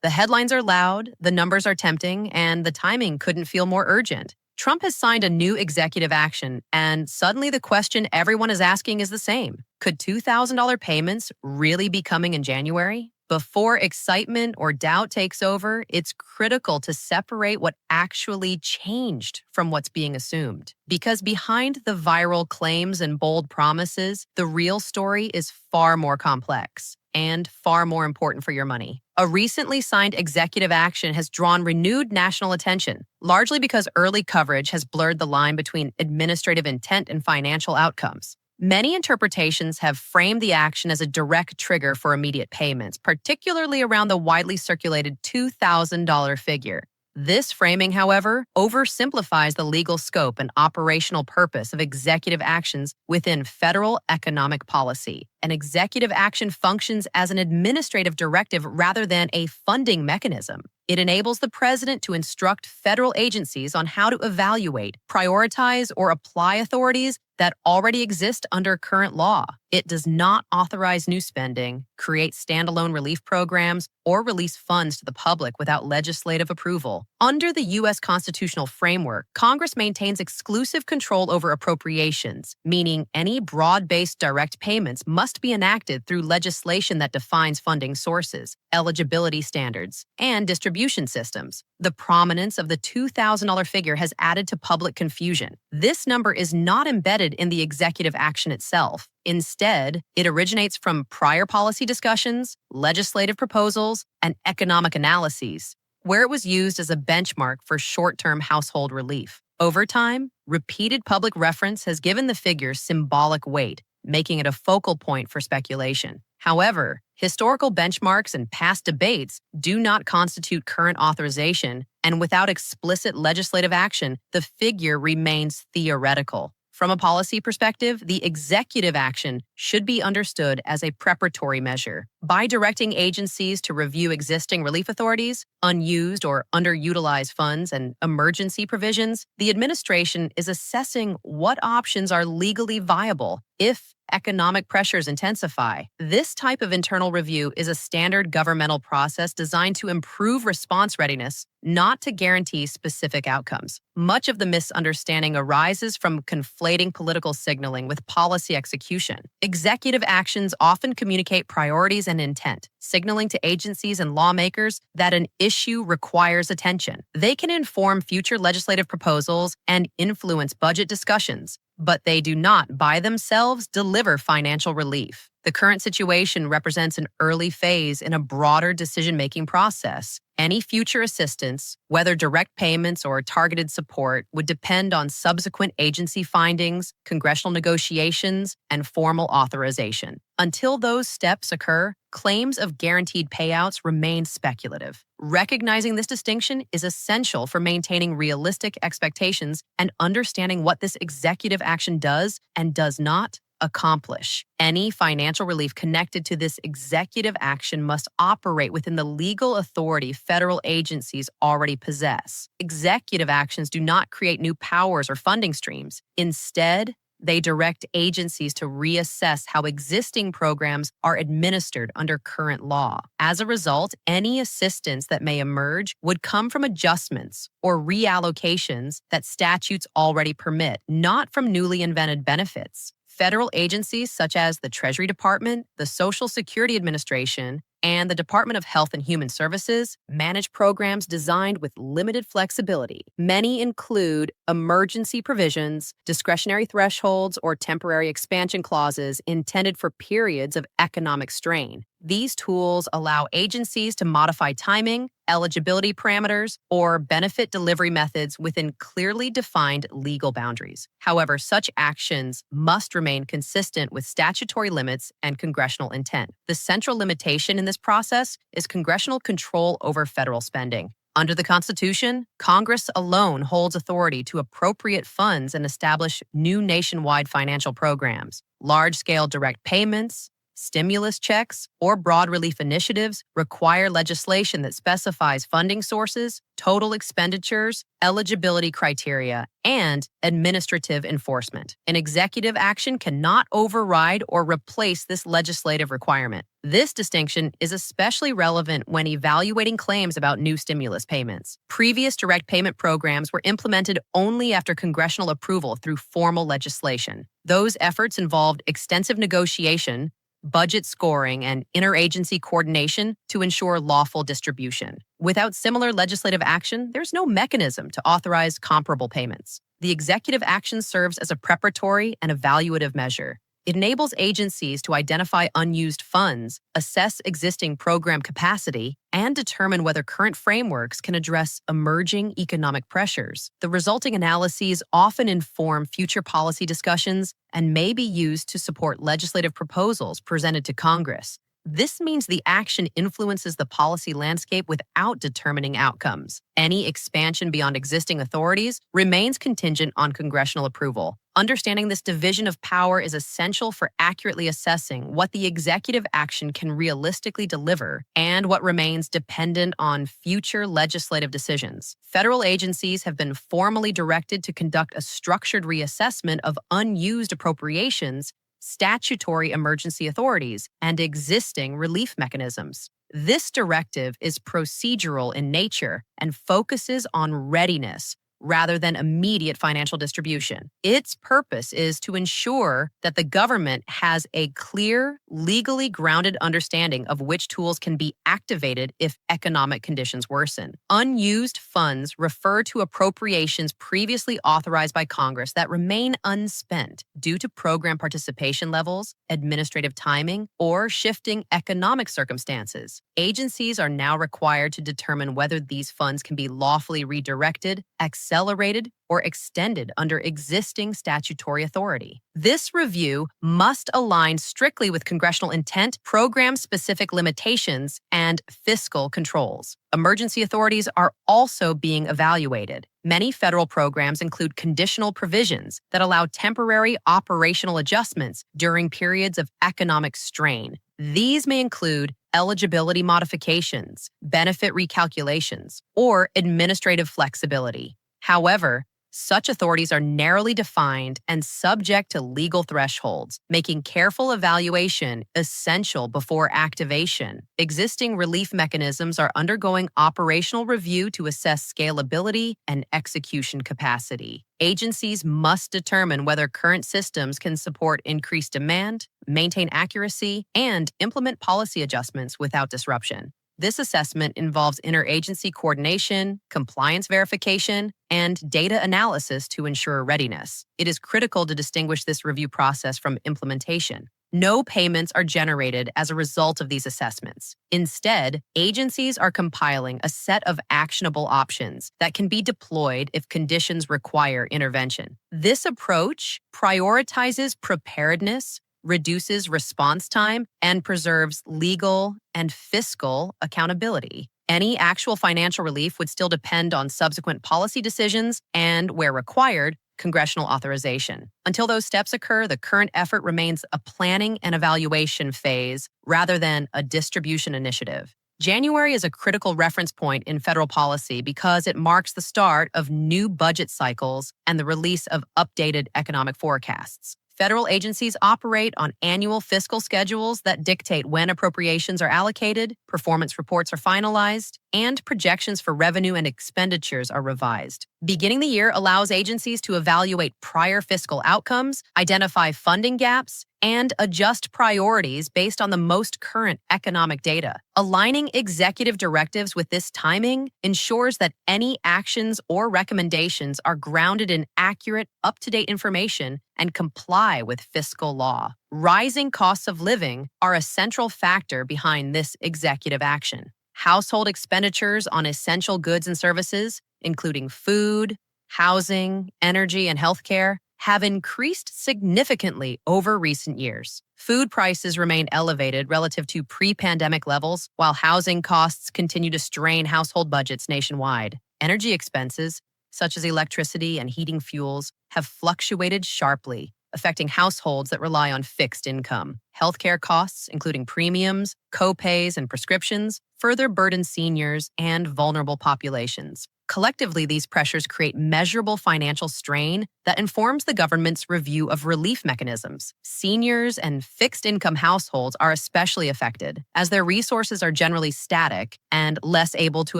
The headlines are loud, the numbers are tempting, and the timing couldn't feel more urgent. Trump has signed a new executive action, and suddenly the question everyone is asking is the same. Could $2,000 payments really be coming in January? Before excitement or doubt takes over, it's critical to separate what actually changed from what's being assumed. Because behind the viral claims and bold promises, the real story is far more complex and far more important for your money. A recently signed executive action has drawn renewed national attention, largely because early coverage has blurred the line between administrative intent and financial outcomes. Many interpretations have framed the action as a direct trigger for immediate payments, particularly around the widely circulated $2,000 figure. This framing, however, oversimplifies the legal scope and operational purpose of executive actions within federal economic policy. An executive action functions as an administrative directive rather than a funding mechanism. It enables the president to instruct federal agencies on how to evaluate, prioritize, or apply authorities that already exist under current law. It does not authorize new spending, create standalone relief programs, or release funds to the public without legislative approval. Under the U.S. constitutional framework, Congress maintains exclusive control over appropriations, meaning any broad-based direct payments must be enacted through legislation that defines funding sources, eligibility standards, and distribution systems. The prominence of the $2,000 figure has added to public confusion. This number is not embedded in the executive action itself. Instead, it originates from prior policy discussions, legislative proposals, and economic analyses, where it was used as a benchmark for short-term household relief. Over time, repeated public reference has given the figure symbolic weight, making it a focal point for speculation. However, historical benchmarks and past debates do not constitute current authorization, and without explicit legislative action, the figure remains theoretical. From a policy perspective, the executive action should be understood as a preparatory measure. By directing agencies to review existing relief authorities, unused or underutilized funds, and emergency provisions, the administration is assessing what options are legally viable if economic pressures intensify. This type of internal review is a standard governmental process designed to improve response readiness, not to guarantee specific outcomes. Much of the misunderstanding arises from conflating political signaling with policy execution. Executive actions often communicate priorities and intent, signaling to agencies and lawmakers that an issue requires attention. They can inform future legislative proposals and influence budget discussions, but they do not, by themselves, deliver financial relief. The current situation represents an early phase in a broader decision-making process. Any future assistance, whether direct payments or targeted support, would depend on subsequent agency findings, congressional negotiations, and formal authorization. Until those steps occur, claims of guaranteed payouts remain speculative. Recognizing this distinction is essential for maintaining realistic expectations and understanding what this executive action does and does not accomplish. Any financial relief connected to this executive action must operate within the legal authority federal agencies already possess. Executive actions do not create new powers or funding streams. Instead, they direct agencies to reassess how existing programs are administered under current law. As a result, any assistance that may emerge would come from adjustments or reallocations that statutes already permit, not from newly invented benefits. Federal agencies such as the Treasury Department, the Social Security Administration, and the Department of Health and Human Services manage programs designed with limited flexibility. Many include emergency provisions, discretionary thresholds, or temporary expansion clauses intended for periods of economic strain. These tools allow agencies to modify timing, eligibility parameters, or benefit delivery methods within clearly defined legal boundaries. However, such actions must remain consistent with statutory limits and congressional intent. The central limitation in this process is congressional control over federal spending. Under the Constitution, Congress alone holds authority to appropriate funds and establish new nationwide financial programs. Large-scale direct payments, Stimulus checks or broad relief initiatives require legislation that specifies funding sources, total expenditures, eligibility criteria, and administrative enforcement. An executive action cannot override or replace this legislative requirement. This distinction is especially relevant when evaluating claims about new stimulus payments. Previous direct payment programs were implemented only after congressional approval through formal legislation. Those efforts involved extensive negotiation, budget scoring, and interagency coordination to ensure lawful distribution. Without similar legislative action, there's no mechanism to authorize comparable payments. The executive action serves as a preparatory and evaluative measure. It enables agencies to identify unused funds, assess existing program capacity, and determine whether current frameworks can address emerging economic pressures. The resulting analyses often inform future policy discussions and may be used to support legislative proposals presented to Congress. This means the action influences the policy landscape without determining outcomes. Any expansion beyond existing authorities remains contingent on congressional approval. Understanding this division of power is essential for accurately assessing what the executive action can realistically deliver and what remains dependent on future legislative decisions. Federal agencies have been formally directed to conduct a structured reassessment of unused appropriations, statutory emergency authorities, and existing relief mechanisms. This directive is procedural in nature and focuses on readiness rather than immediate financial distribution. Its purpose is to ensure that the government has a clear, legally grounded understanding of which tools can be activated if economic conditions worsen. Unused funds refer to appropriations previously authorized by Congress that remain unspent due to program participation levels, administrative timing, or shifting economic circumstances. Agencies are now required to determine whether these funds can be lawfully redirected, accelerated, or extended under existing statutory authority. This review must align strictly with congressional intent, program-specific limitations, and fiscal controls. Emergency authorities are also being evaluated. Many federal programs include conditional provisions that allow temporary operational adjustments during periods of economic strain. These may include eligibility modifications, benefit recalculations, or administrative flexibility. However, such authorities are narrowly defined and subject to legal thresholds, making careful evaluation essential before activation. Existing relief mechanisms are undergoing operational review to assess scalability and execution capacity. Agencies must determine whether current systems can support increased demand, maintain accuracy, and implement policy adjustments without disruption. This assessment involves interagency coordination, compliance verification, and data analysis to ensure readiness. It is critical to distinguish this review process from implementation. No payments are generated as a result of these assessments. Instead, agencies are compiling a set of actionable options that can be deployed if conditions require intervention. This approach prioritizes preparedness, reduces response time, and preserves legal and fiscal accountability. Any actual financial relief would still depend on subsequent policy decisions and, where required, congressional authorization. Until those steps occur, the current effort remains a planning and evaluation phase rather than a distribution initiative. January is a critical reference point in federal policy because it marks the start of new budget cycles and the release of updated economic forecasts. Federal agencies operate on annual fiscal schedules that dictate when appropriations are allocated, performance reports are finalized, and projections for revenue and expenditures are revised. Beginning the year allows agencies to evaluate prior fiscal outcomes, identify funding gaps, and adjust priorities based on the most current economic data. Aligning executive directives with this timing ensures that any actions or recommendations are grounded in accurate, up-to-date information and comply with fiscal law. Rising costs of living are a central factor behind this executive action. Household expenditures on essential goods and services, including food, housing, energy, and healthcare, have increased significantly over recent years. Food prices remain elevated relative to pre-pandemic levels, while housing costs continue to strain household budgets nationwide. Energy expenses, such as electricity and heating fuels, have fluctuated sharply, affecting households that rely on fixed income. Healthcare costs, including premiums, co-pays, and prescriptions, further burden seniors and vulnerable populations. Collectively, these pressures create measurable financial strain that informs the government's review of relief mechanisms. Seniors and fixed-income households are especially affected, as their resources are generally static and less able to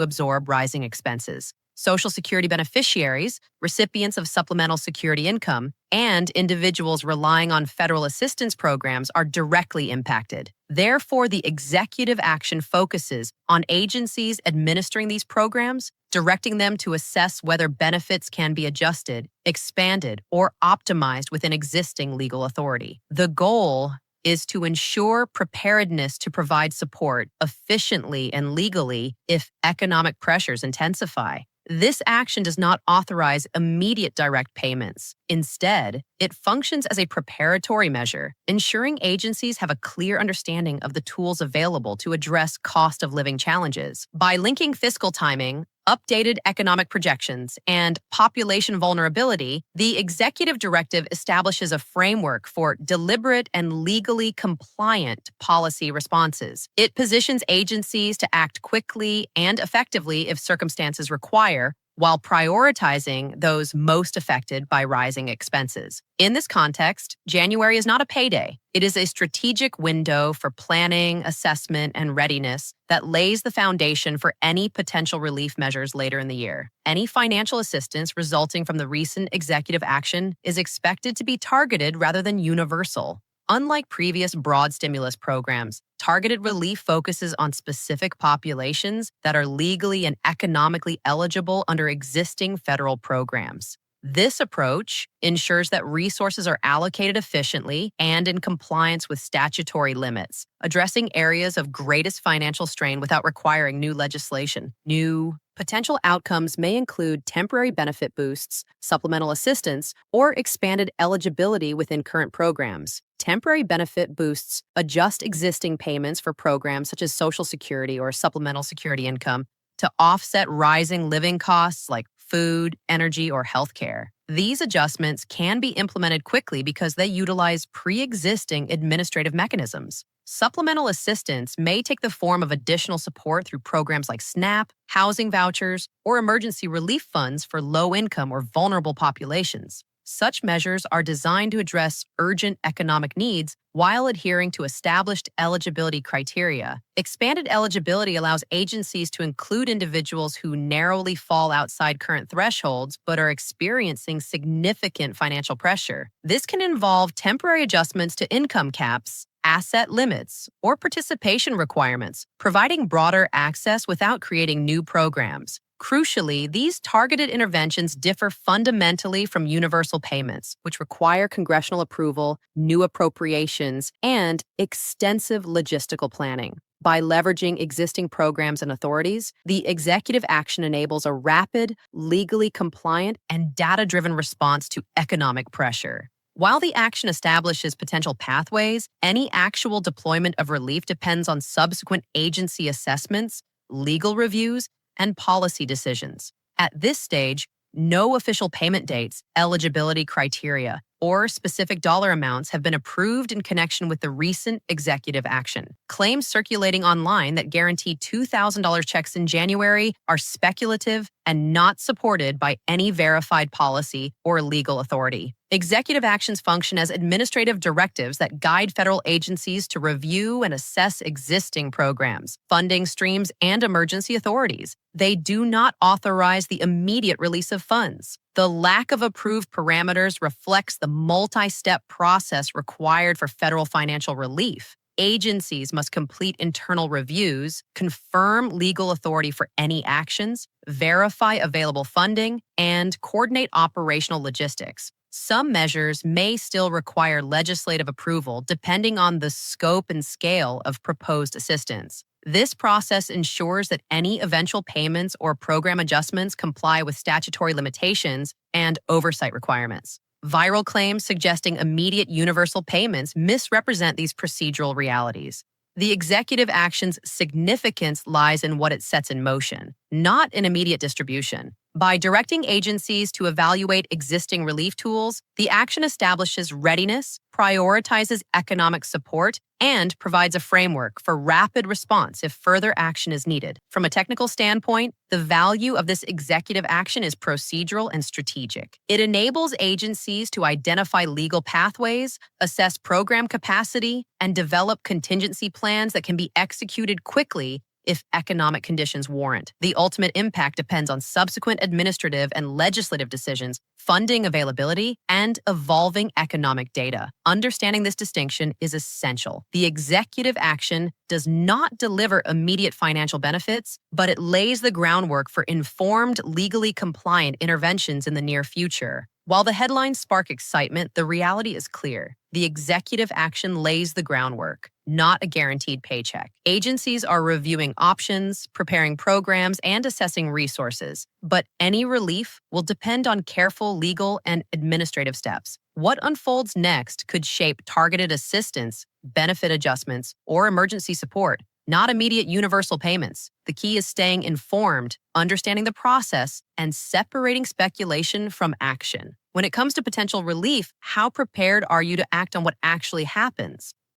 absorb rising expenses. Social Security beneficiaries, recipients of supplemental security income, and individuals relying on federal assistance programs are directly impacted. Therefore, the executive action focuses on agencies administering these programs, directing them to assess whether benefits can be adjusted, expanded, or optimized within existing legal authority. The goal is to ensure preparedness to provide support efficiently and legally if economic pressures intensify. This action does not authorize immediate direct payments. Instead, it functions as a preparatory measure, ensuring agencies have a clear understanding of the tools available to address cost of living challenges. By linking fiscal timing, updated economic projections, and population vulnerability, the executive directive establishes a framework for deliberate and legally compliant policy responses. It positions agencies to act quickly and effectively if circumstances require, while prioritizing those most affected by rising expenses. In this context, January is not a payday. It is a strategic window for planning, assessment, and readiness that lays the foundation for any potential relief measures later in the year. Any financial assistance resulting from the recent executive action is expected to be targeted rather than universal. Unlike previous broad stimulus programs, targeted relief focuses on specific populations that are legally and economically eligible under existing federal programs. This approach ensures that resources are allocated efficiently and in compliance with statutory limits, addressing areas of greatest financial strain without requiring new legislation. New potential outcomes may include temporary benefit boosts, supplemental assistance, or expanded eligibility within current programs. Temporary benefit boosts adjust existing payments for programs such as Social Security or supplemental security income to offset rising living costs like food, energy, or healthcare. These adjustments can be implemented quickly because they utilize pre-existing administrative mechanisms. Supplemental assistance may take the form of additional support through programs like SNAP, housing vouchers, or emergency relief funds for low-income or vulnerable populations. Such measures are designed to address urgent economic needs while adhering to established eligibility criteria. Expanded eligibility allows agencies to include individuals who narrowly fall outside current thresholds but are experiencing significant financial pressure. This can involve temporary adjustments to income caps, asset limits, or participation requirements, providing broader access without creating new programs. Crucially, these targeted interventions differ fundamentally from universal payments, which require congressional approval, new appropriations, and extensive logistical planning. By leveraging existing programs and authorities, the executive action enables a rapid, legally compliant, and data-driven response to economic pressure. While the action establishes potential pathways, any actual deployment of relief depends on subsequent agency assessments, legal reviews, and policy decisions. At this stage, no official payment dates, eligibility criteria, or specific dollar amounts have been approved in connection with the recent executive action. Claims circulating online that guarantee $2,000 checks in January are speculative and not supported by any verified policy or legal authority. Executive actions function as administrative directives that guide federal agencies to review and assess existing programs, funding streams, and emergency authorities. They do not authorize the immediate release of funds. The lack of approved parameters reflects the multi-step process required for federal financial relief. Agencies must complete internal reviews, confirm legal authority for any actions, verify available funding, and coordinate operational logistics. Some measures may still require legislative approval depending on the scope and scale of proposed assistance. This process ensures that any eventual payments or program adjustments comply with statutory limitations and oversight requirements. Viral claims suggesting immediate universal payments misrepresent these procedural realities. The executive action's significance lies in what it sets in motion, not in immediate distribution. By directing agencies to evaluate existing relief tools, the action establishes readiness, prioritizes economic support, and provides a framework for rapid response if further action is needed. From a technical standpoint, the value of this executive action is procedural and strategic. It enables agencies to identify legal pathways, assess program capacity, and develop contingency plans that can be executed quickly if economic conditions warrant. The ultimate impact depends on subsequent administrative and legislative decisions, funding availability, and evolving economic data. Understanding this distinction is essential. The executive action does not deliver immediate financial benefits, but it lays the groundwork for informed, legally compliant interventions in the near future. While the headlines spark excitement, the reality is clear. The executive action lays the groundwork, not a guaranteed paycheck. Agencies are reviewing options, preparing programs, and assessing resources, but any relief will depend on careful legal and administrative steps. What unfolds next could shape targeted assistance, benefit adjustments, or emergency support, not immediate universal payments. The key is staying informed, understanding the process, and separating speculation from action. When it comes to potential relief, how prepared are you to act on what actually happens?